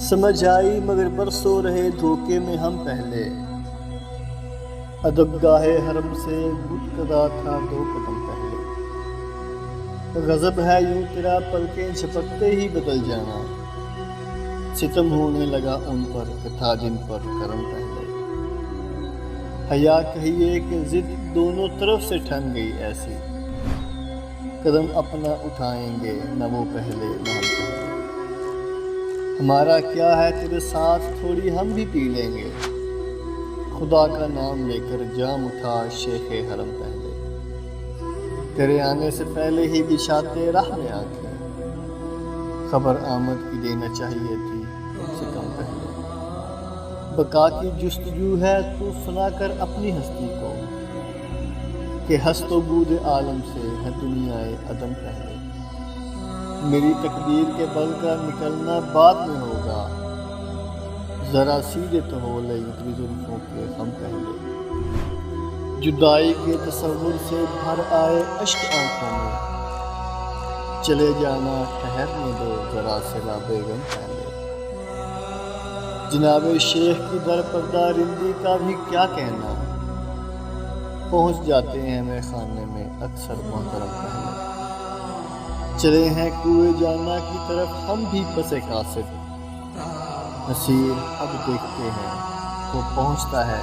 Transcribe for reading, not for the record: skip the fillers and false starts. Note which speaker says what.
Speaker 1: سمجھ آئی مگر برسوں رہے دھوکے میں ہم پہلے، ادب گاہے حرم سے بت کدا تھا 2 قدم پہلے۔ غضب ہے یوں تیرا پلکیں جھپکتے ہی بدل جانا، ستم ہونے لگا ان پر کہ تھا جن پر کرم پہلے۔ حیا کہیے کہ ضد دونوں طرف سے ٹھن گئی ایسی، قدم اپنا اٹھائیں گے نہ وہ پہلے نہ ہم پہلے۔ ہمارا کیا ہے تیرے ساتھ تھوڑی ہم بھی پی لیں گے، خدا کا نام لے کر جام اٹھا شیخ حرم پہلے۔ تیرے آنے سے پہلے ہی بچھاتے راہ میں آنکھیں، خبر آمد کی دینا چاہیے تھی کم سے کم پہلے۔ بقا کی جستجو ہے تو سنا کر اپنی ہستی کو، کہ ہست و بود عالم سے ہے دنیائے عدم پہلے۔ میری تقدیر کے بل کا نکلنا بعد میں ہوگا، ذرا سیدھے تو ہو لے اتنی زلفوں کے خم پہلے۔ جدائی کے تصور سے بھر آئے اشک آنکھوں میں، چلے جانا ٹھہرنے دو ذرا صلا بیگم پہلے۔ جناب شیخ کی در پردہ رندی کا بھی کیا کہنا، پہنچ جاتے ہیں میرے خانے میں اکثر محترم پہلے۔ چلے ہیں کوئے جانا کی طرف ہم بھی پس قاصد، نصیر اب دیکھتے ہیں وہ پہنچتا ہے